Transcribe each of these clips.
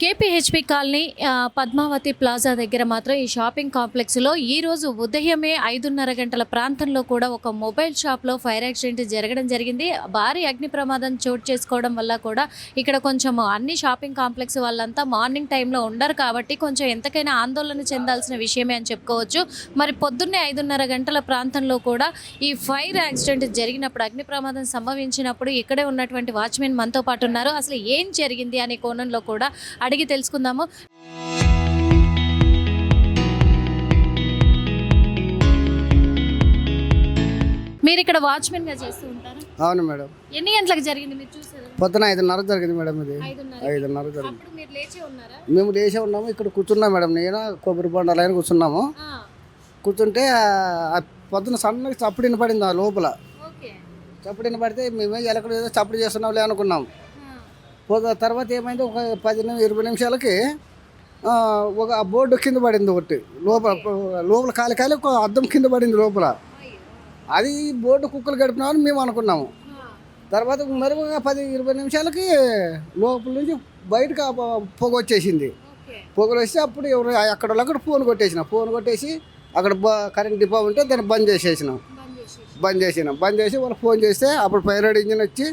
KPHP colony Padmavati plaza దగ్గర మాత్రం ఈ షాపింగ్ కాంప్లెక్స్లో ఈరోజు ఉదయమే 5:30 గంటల ప్రాంతంలో కూడా ఒక మొబైల్ షాప్లో ఫైర్ యాక్సిడెంట్ జరగడం జరిగింది. భారీ అగ్ని ప్రమాదం చోటు చేసుకోవడం వల్ల కూడా ఇక్కడ కొంచెం అన్ని షాపింగ్ కాంప్లెక్స్ వాళ్ళంతా మార్నింగ్ టైంలో ఉండరు కాబట్టి కొంచెం ఎంతకైనా ఆందోళన చెందాల్సిన విషయమే అని చెప్పుకోవచ్చు. మరి పొద్దున్నే 5:30 గంటల ప్రాంతంలో కూడా ఈ ఫైర్ యాక్సిడెంట్ జరిగినప్పుడు, అగ్ని ప్రమాదం సంభవించినప్పుడు ఇక్కడే ఉన్నటువంటి వాచ్మెన్ మనతో పాటు ఉన్నారు. అసలు ఏం జరిగింది అనే కోణంలో కూడా అడిగి తెలుసుకుందాము. మీరు ఇక్కడ వాచ్మెన్ గా చేస్తూ ఉంటారా? అవును మేడం. ఎన్ని గంటలకు జరిగింది మీరు చూసారు? పొద్దున 5:30 జరిగింది మేడం. ఇది 5:30 జరిగింది. అప్పుడు మీరు లేచి ఉన్నారా? మేము లేచే ఉన్నాము. ఇక్కడ కూర్చున్నాం మేడం. నేను కొబ్బరి బొండాలైన కూర్చున్నాము. కూర్చుంటే పొద్దున సన్నగా చప్పుడు వినపడింది ఆ లోపల. చప్పుడు వినపడితే మేమే ఎలకడ ఏదో చప్పుడు చేస్తున్నాంలే అనుకున్నాం. తర్వాత ఏమైంది, ఒక 10-20 నిమిషాలకి ఒక బోర్డు కింద పడింది. ఒకటి లోపల కాలి ఒక అద్దం కింద పడింది లోపల. అది బోర్డు కుక్కలు గడిపినామని మేము అనుకున్నాము. తర్వాత మరి 10-20 నిమిషాలకి లోపల నుంచి బయటకు పొగ వచ్చేసింది. పొగలు వస్తే అప్పుడు ఎవరు అక్కడ ఫోన్ కొట్టేసి అక్కడ కరెంట్ డిపో ఉంటే దాన్ని బంద్ చేసినాం. బంద్ చేసి వాళ్ళు ఫోన్ చేస్తే అప్పుడు ఫైర్ ఇంజిన్ వచ్చి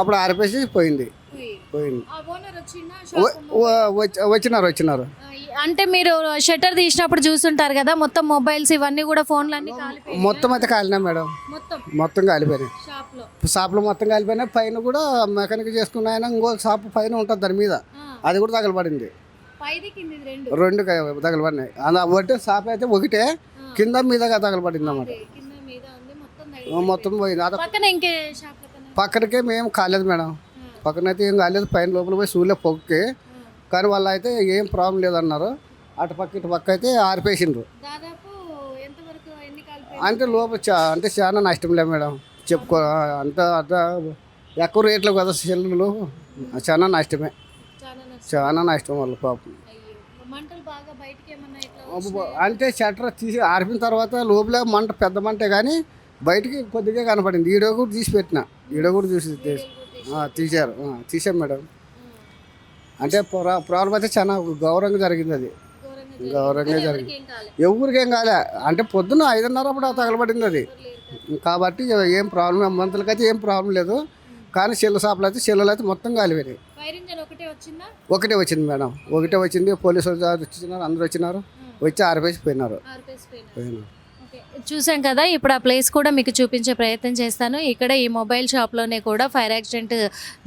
అప్పుడు ఆరిపేసి పోయింది. వచ్చినారు. అంటే మీరు షట్టర్ తీసినప్పుడు చూస్తుంటారు కదా, మొత్తం మొబైల్స్ ఇవన్నీ కూడా ఫోన్లు అన్ని మొత్తం అయితే కాలినా మేడం. మొత్తం కాలిపోయినాయి. షాప్లో మొత్తం కాలిపోయినాయి. పైన కూడా మెకానిక్ చేసుకున్న ఆయన ఇంకో షాప్ పైన ఉంటుంది, దాని మీద అది కూడా తగలబడింది. రెండు తగలబడినాయి. ఒకటి షాప్ అయితే ఒకటే, కింద మీదగా తగలబడింది అన్నమాట. మొత్తం పోయింది. పక్కనకే మేము కాలేదు మేడం. పక్కనైతే ఏం కాలేదు. పైన లోపల పోయి సూర్యులో పొక్కి కానీ వాళ్ళు అయితే ఏం ప్రాబ్లం లేదన్నారు. అటు పక్క అయితే ఆరిపేసిండ్రు. అంటే లోపల అంటే చాలా నష్టం లేదు మేడం. చెప్పుకో అంత ఎక్కువ రేట్లు కదా సెల్లులు, చాలా నష్టమే. చాలా నష్టం వాళ్ళు పాపం. అంటే షట్టర్ తీసి ఆరిపిన తర్వాత లోపల మంట పెద్ద మంటే కానీ బయటికి కొద్దిగా కనపడింది. ఈడో కూడా తీసి పెట్టిన, తీసాం మేడం. అంటే ప్రాబ్లం అయితే చాలా గౌరవంగా జరిగింది. అది గౌరవంగా జరిగింది. ఎవరికేం కాలే. అంటే పొద్దున్న 5:30 అప్పుడు తగలబడింది అది. కాబట్టి ఏం ప్రాబ్లం, మంతులకైతే ఏం ప్రాబ్లం లేదు. కానీ షాపులు అయితే మొత్తం కాలిపోయినాయి. ఒకటే వచ్చింది మేడం. ఒకటే వచ్చింది. పోలీసు వాళ్ళు వచ్చినారు, అందరూ వచ్చినారు. వచ్చి ఆరిపేసి పోయినారు. చూసాం కదా, ఇప్పుడు ఆ ప్లేస్ కూడా మీకు చూపించే ప్రయత్నం చేస్తాను. ఇక్కడ ఈ మొబైల్ షాప్లోనే కూడా ఫైర్ యాక్సిడెంట్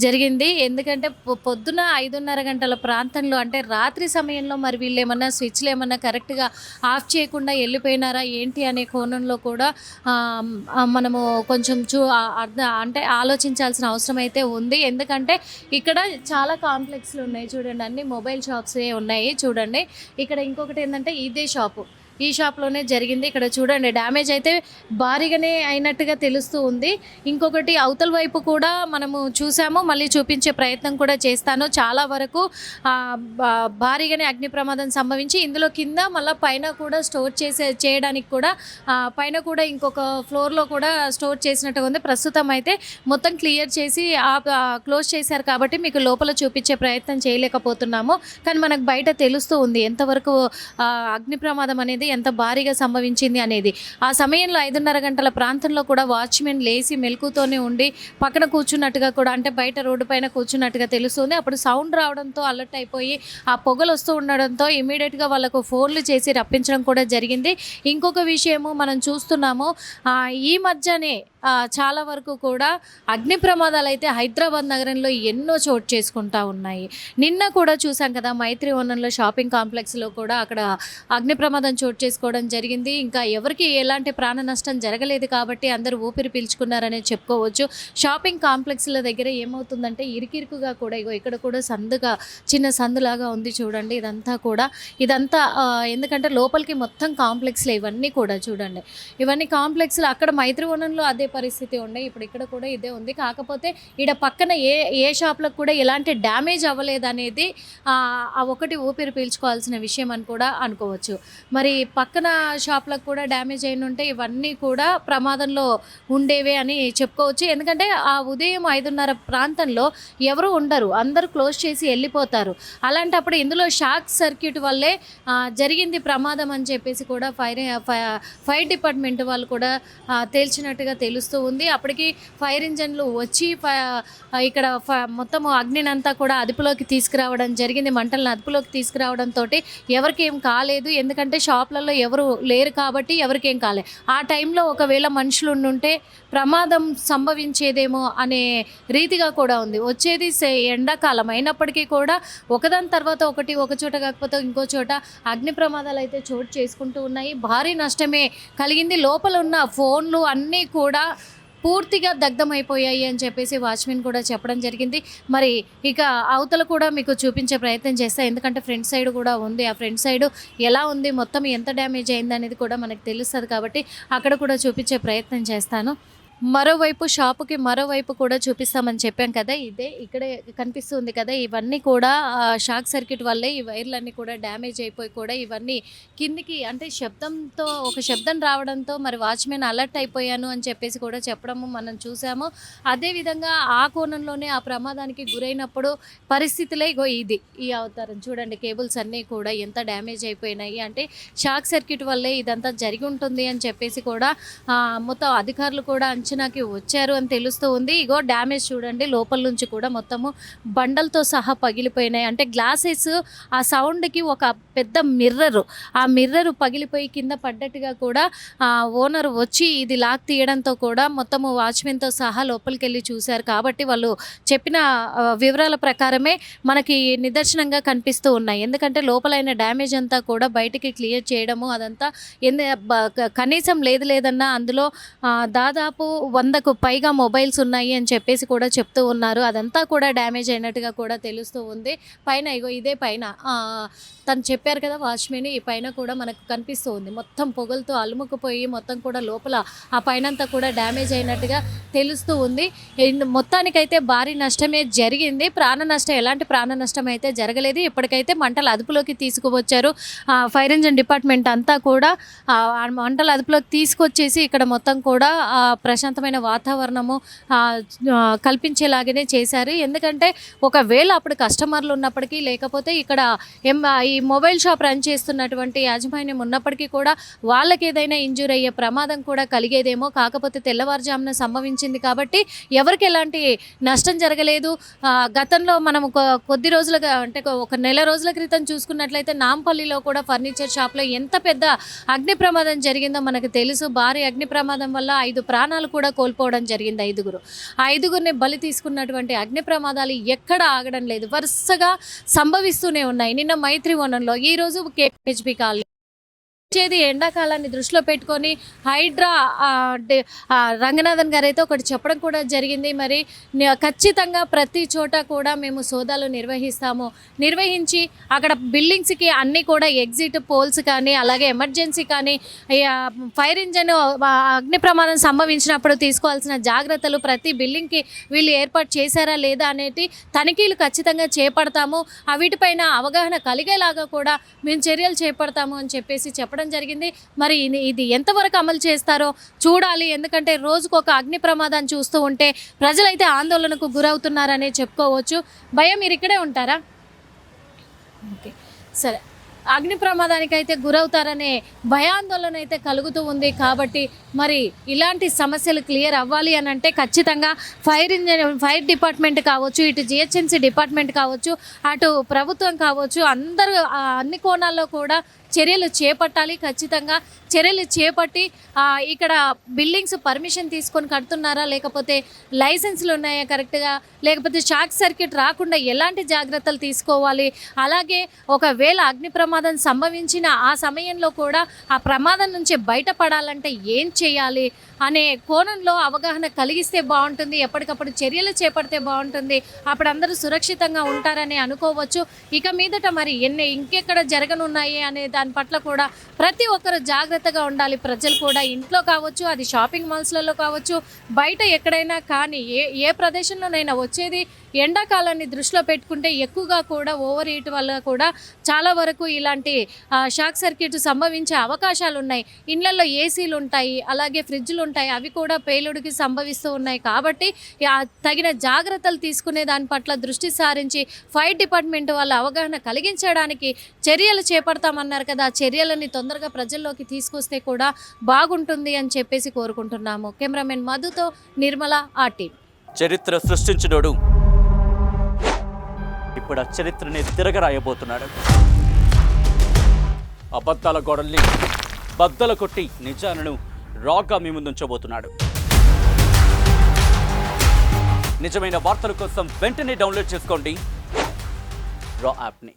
జరిగింది. ఎందుకంటే పొద్దున 5:30 గంటల ప్రాంతంలో, అంటే రాత్రి సమయంలో మరి వీళ్ళు ఏమన్నా స్విచ్లు ఏమన్నా కరెక్ట్గా ఆఫ్ చేయకుండా వెళ్ళిపోయినారా ఏంటి అనే కోణంలో కూడా మనము కొంచెం అంటే ఆలోచించాల్సిన అవసరం అయితే ఉంది. ఎందుకంటే ఇక్కడ చాలా కాంప్లెక్స్లు ఉన్నాయి చూడండి, అన్ని మొబైల్ షాప్సే ఉన్నాయి చూడండి. ఇక్కడ ఇంకొకటి ఏంటంటే ఇదే షాపు, ఈ షాప్లోనే జరిగింది. ఇక్కడ చూడండి డ్యామేజ్ అయితే భారీగానే అయినట్టుగా తెలుస్తూ ఉంది. ఇంకొకటి అవతల వైపు కూడా మనము చూసాము, మళ్ళీ చూపించే ప్రయత్నం కూడా చేస్తాను. చాలా వరకు భారీగానే అగ్ని ప్రమాదం సంభవించి ఇందులో కింద మళ్ళీ పైన కూడా స్టోర్ చేయడానికి కూడా పైన కూడా ఇంకొక ఫ్లోర్లో కూడా స్టోర్ చేసినట్టుగా ఉంది. ప్రస్తుతం అయితే మొత్తం క్లియర్ చేసి క్లోజ్ చేశారు కాబట్టి మీకు లోపల చూపించే ప్రయత్నం చేయలేకపోతున్నాము. కానీ మనకు బయట తెలుస్తూ ఉంది ఎంతవరకు అగ్ని ప్రమాదం అనేది ఎంత భారీగా సంభవించింది అనేది. ఆ సమయంలో 5:30 గంటల ప్రాంతంలో కూడా వాచ్మెన్ లేచి మెలకుతోనే ఉండి పక్కన కూర్చున్నట్టుగా కూడా, అంటే బయట రోడ్డు పైన కూర్చున్నట్టుగా తెలుస్తుంది. అప్పుడు సౌండ్ రావడంతో అలర్ట్ అయిపోయి ఆ పొగలు వస్తూ ఉండడంతో ఇమీడియట్గా వాళ్ళకు ఫోన్లు చేసి రప్పించడం కూడా జరిగింది. ఇంకొక విషయము మనం చూస్తున్నాము, ఈ మధ్యనే చాలా వరకు కూడా అగ్ని ప్రమాదాలు అయితే హైదరాబాద్ నగరంలో ఎన్నో చోటు చేసుకుంటా ఉన్నాయి. నిన్న కూడా చూసాం కదా, మైత్రివనంలో షాపింగ్ కాంప్లెక్స్లో కూడా అక్కడ అగ్ని ప్రమాదం చోటు చేసుకోవడం జరిగింది. ఇంకా ఎవరికి ఎలాంటి ప్రాణ నష్టం జరగలేదు కాబట్టి అందరూ ఊపిరి పీల్చుకున్నారనే చెప్పుకోవచ్చు. షాపింగ్ కాంప్లెక్స్ల దగ్గర ఏమవుతుందంటే ఇరుకిరుకుగా కూడా, ఇక్కడ కూడా చిన్న సందులాగా ఉంది చూడండి. ఇదంతా ఎందుకంటే లోపలికి మొత్తం కాంప్లెక్స్లే ఇవన్నీ కూడా చూడండి. ఇవన్నీ కాంప్లెక్స్లు. అక్కడ మైత్రివనంలో అదే పరిస్థితి ఉండే, ఇప్పుడు ఇక్కడ కూడా ఇదే ఉంది. కాకపోతే ఈడ పక్కన ఏ షాప్‌లకు కూడా ఎలాంటి డ్యామేజ్ అవ్వలేదనేది ఆ ఒకటి ఊపిరి పీల్చుకోవాల్సిన విషయం అని కూడా అనుకోవచ్చు. మరి పక్కన షాప్‌లకు కూడా డ్యామేజ్ అయినుంటే ఇవన్నీ కూడా ప్రమాదంలో ఉండేవే అని చెప్పుకోవచ్చు. ఎందుకంటే ఆ ఉదయం 5:30 ప్రాంతంలో ఎవరు ఉండరు. అందరూ క్లోజ్ చేసి ఎళ్ళిపోతారు. అలాంటప్పుడు ఇందులో షాక్ సర్క్యూట్ వల్లే జరిగింది ప్రమాదం అని చెప్పేసి కూడా ఫైర్ డిపార్ట్మెంట్ వాళ్ళు కూడా తేల్చినట్టుగా తెలుస్తూ ఉంది. అప్పటికి ఫైర్ ఇంజన్లు వచ్చి ఇక్కడ మొత్తము అగ్నినంతా కూడా అదుపులోకి తీసుకురావడం జరిగింది. మంటలను అదుపులోకి తీసుకురావడంతోటి ఎవరికేం కాలేదు. ఎందుకంటే షాప్లలో ఎవరు లేరు కాబట్టి ఎవరికేం కాలేదు. ఆ టైంలో ఒకవేళ మనుషులు ఉండుంటే ప్రమాదం సంభవించేదేమో అనే రీతిగా కూడా ఉంది. వచ్చేది ఎండాకాలం అయినప్పటికీ కూడా ఒకదాని తర్వాత ఒకటి, ఒక చోట కాకపోతే ఇంకో చోట అగ్ని ప్రమాదాలు అయితే చోటు చేసుకుంటూ ఉన్నాయి. భారీ నష్టమే కలిగింది. లోపల ఉన్న ఫోన్లు అన్నీ కూడా పూర్తిగా దగ్ధమైపోయాయి అని చెప్పేసి వాచ్మెన్ కూడా చెప్పడం జరిగింది. మరి ఇక అవతల కూడా మీకు చూపించే ప్రయత్నం చేస్తా, ఎందుకంటే ఫ్రంట్ సైడ్ కూడా ఉంది. ఆ ఫ్రంట్ సైడ్ ఎలా ఉంది, మొత్తం ఎంత డ్యామేజ్ అయింది అనేది కూడా మనకు తెలుస్తుంది కాబట్టి అక్కడ కూడా చూపించే ప్రయత్నం చేస్తాను. మరోవైపు షాపుకి మరోవైపు కూడా చూపిస్తామని చెప్పాం కదా, ఇదే ఇక్కడే కనిపిస్తుంది కదా, ఇవన్నీ కూడా షాక్ సర్క్యూట్ వల్లే ఈ వైర్లన్నీ కూడా డ్యామేజ్ అయిపోయి కూడా ఇవన్నీ కిందికి అంటే ఒక శబ్దం రావడంతో మరి వాచ్మెన్ అలర్ట్ అయిపోయాను అని చెప్పేసి కూడా చెప్పడము మనం చూసాము. అదేవిధంగా ఆ కోణంలోనే ఆ ప్రమాదానికి గురైనప్పుడు పరిస్థితులే ఈ అవతారం చూడండి. కేబుల్స్ అన్నీ కూడా ఎంత డ్యామేజ్ అయిపోయినాయి అంటే షాక్ సర్క్యూట్ వల్లే ఇదంతా జరిగి ఉంటుంది అని చెప్పేసి కూడా మొత్తం అధికారులు కూడా అంచనాకి వచ్చారు అని తెలుస్తూ ఉంది. ఇగో డ్యామేజ్ చూడండి, లోపల నుంచి కూడా మొత్తము బండలతో సహా పగిలిపోయినాయి. అంటే గ్లాసెస్ ఆ సౌండ్కి ఒక పెద్ద ఆ మిర్రరు పగిలిపోయి కింద పడ్డట్టుగా కూడా ఓనర్ వచ్చి ఇది లాక్ తీయడంతో కూడా మొత్తము వాచ్మెన్తో సహా లోపలికి వెళ్ళి చూశారు. కాబట్టి వాళ్ళు చెప్పిన వివరాల ప్రకారమే మనకి నిదర్శనంగా కనిపిస్తూ ఉన్నాయి. ఎందుకంటే లోపలైన డ్యామేజ్ అంతా కూడా బయటికి క్లియర్ చేయడము అదంతా కనీసం లేదన్నా అందులో దాదాపు 100కు పైగా మొబైల్స్ ఉన్నాయి అని చెప్పేసి కూడా చెప్తూ ఉన్నారు. అదంతా కూడా డ్యామేజ్ అయినట్టుగా కూడా తెలుస్తూ ఉంది. పైన ఇదే పైన తను చెప్పారు కదా వాచ్మెన్, ఈ పైన కూడా మనకు కనిపిస్తూ ఉంది. మొత్తం పొగలతో అలుముకుపోయి మొత్తం కూడా లోపల ఆ పైనంతా కూడా డ్యామేజ్ అయినట్టుగా తెలుస్తూ ఉంది. మొత్తానికైతే భారీ నష్టమే జరిగింది. ఎలాంటి ప్రాణ నష్టం అయితే జరగలేదు. ఇప్పటికైతే మంటలు అదుపులోకి తీసుకువచ్చారు. ఫైర్ ఇంజన్ డిపార్ట్మెంట్ అంతా కూడా మంటలు అదుపులోకి తీసుకొచ్చేసి ఇక్కడ మొత్తం కూడా ప్రశాంతమైన వాతావరణము కల్పించేలాగానే చేశారు. ఎందుకంటే ఒకవేళ అప్పుడు కస్టమర్లు ఉన్నప్పటికీ లేకపోతే ఇక్కడ ఈ మొబైల్ షాప్ రన్ చేస్తున్నటువంటి యాజమాన్యం ఉన్నప్పటికీ కూడా వాళ్ళకి ఏదైనా ఇంజూర్ అయ్యే ప్రమాదం కూడా కలిగేదేమో. కాకపోతే తెల్లవారుజామున సంభవించింది కాబట్టి ఎవరికి ఎలాంటి నష్టం జరగలేదు. గతంలో మనం కొద్ది రోజులుగా అంటే ఒక నెల రోజుల క్రితం చూసుకున్నట్లయితే నాంపల్లిలో కూడా ఫర్నిచర్ షాప్లో ఎంత పెద్ద అగ్ని ప్రమాదం జరిగిందో మనకు తెలుసు. భారీ అగ్ని ప్రమాదం వల్ల 5 ప్రాణాలు కూడా కోల్పోవడం జరిగింది. 5గురిని బలి తీసుకున్నటువంటి అగ్ని ప్రమాదాలు ఎక్కడ ఆగడం లేదు, వరుసగా సంభవిస్తూనే ఉన్నాయి. నిన్న మైత్రివనంలో, ఈరోజు కేపీహెచ్బీ కాలనీ. వచ్చేది ఎండాకాలాన్ని దృష్టిలో పెట్టుకొని హైడ్రా రంగనాథన్ గారు అయితే ఒకటి చెప్పడం కూడా జరిగింది. మరి ఖచ్చితంగా ప్రతి చోట కూడా మేము సోదాలు నిర్వహించి అక్కడ బిల్డింగ్స్కి అన్నీ కూడా ఎగ్జిట్ పోల్స్ కానీ అలాగే ఎమర్జెన్సీ కానీ ఫైర్ ఇంజన్ అగ్ని ప్రమాదం సంభవించినప్పుడు తీసుకోవాల్సిన జాగ్రత్తలు ప్రతి బిల్డింగ్కి వీళ్ళు ఏర్పాటు చేశారా లేదా అనేది తనిఖీలు ఖచ్చితంగా చేపడతాము. వీటిపైన అవగాహన కలిగేలాగా కూడా మేము చర్యలు చేపడతాము అని చెప్పేసి చెప్పడం జరిగింది. మరి ఇది ఎంతవరకు అమలు చేస్తారో చూడాలి. ఎందుకంటే రోజుకు ఒక అగ్ని ప్రమాదాన్ని చూస్తూ ఉంటే ప్రజలైతే ఆందోళనకు గురవుతున్నారనే చెప్పుకోవచ్చు. భయం మీరు ఇక్కడే ఉంటారా? ఓకే, సరే. అగ్ని ప్రమాదానికి అయితే గురవుతారనే భయాందోళన అయితే కలుగుతూ ఉంది. కాబట్టి మరి ఇలాంటి సమస్యలు క్లియర్ అవ్వాలి అని అంటే ఖచ్చితంగా ఫైర్ డిపార్ట్మెంట్ కావచ్చు, ఇటు జిహెచ్ఎంసీ డిపార్ట్మెంట్ కావచ్చు, అటు ప్రభుత్వం కావచ్చు, అందరూ అన్ని కోణాల్లో కూడా చర్యలు చేపట్టాలి. ఖచ్చితంగా చర్యలు చేపట్టి ఇక్కడ బిల్డింగ్స్ పర్మిషన్ తీసుకొని కడుతున్నారా, లేకపోతే లైసెన్స్లు ఉన్నాయా కరెక్ట్గా, లేకపోతే షాక్ సర్క్యూట్ రాకుండా ఎలాంటి జాగ్రత్తలు తీసుకోవాలి, అలాగే ఒకవేళ అగ్ని ప్రమాదం ప్రమాదం సంభవించిన ఆ సమయంలో కూడా ఆ ప్రమాదం నుంచి బయటపడాలంటే ఏం చేయాలి అనే కోణంలో అవగాహన కలిగిస్తే బాగుంటుంది, ఎప్పటికప్పుడు చర్యలు చేపడితే బాగుంటుంది, అప్పుడు అందరూ సురక్షితంగా ఉంటారని అనుకోవచ్చు. ఇక మీదట మరి ఇంకెక్కడ జరగనున్నాయి అనే దాని పట్ల కూడా ప్రతి ఒక్కరు జాగ్రత్తగా ఉండాలి. ప్రజలు కూడా ఇంట్లో కావచ్చు, అది షాపింగ్ మాల్స్లలో కావచ్చు, బయట ఎక్కడైనా కానీ ఏ ప్రదేశంలోనైనా వచ్చేది ఎండాకాలాన్ని దృష్టిలో పెట్టుకుంటే ఎక్కువగా కూడా ఓవర్ హీట్ వల్ల కూడా చాలా వరకు ఇలాంటి షాక్ సర్క్యూట్ సంభవించే అవకాశాలు ఉన్నాయి. ఇళ్లలో ఏసీలు ఉంటాయి, అలాగే ఫ్రిడ్జ్లు ఉంటాయి, అవి కూడా పేలుడికి సంభవిస్తూ ఉన్నాయి. కాబట్టి తగిన జాగ్రత్తలు తీసుకునే దాని పట్ల దృష్టి సారించి ఫైర్ డిపార్ట్మెంట్ వాళ్ళ అవగాహన కలిగించడానికి చర్యలు చేపడతామన్నారు కదా, చర్యలని తొందరగా ప్రజల్లోకి తీసుకొస్తే కూడా బాగుంటుంది అని చెప్పేసి కోరుకుంటున్నాము. కెమెరామెన్ మధుతో నిర్మల, ఆర్టీ. చరిత్ర సృష్టించినోడు ఇప్పుడు ఆ చరిత్రని తిరగరాయబోతున్నాడు. అబద్ధాల గోడల్ని బద్దల కొట్టి నిజాలను రాగా మీ ముందుంచబోతున్నాడు. నిజమైన వార్తల కోసం వెంటనే డౌన్లోడ్ చేసుకోండి రా యాప్ని.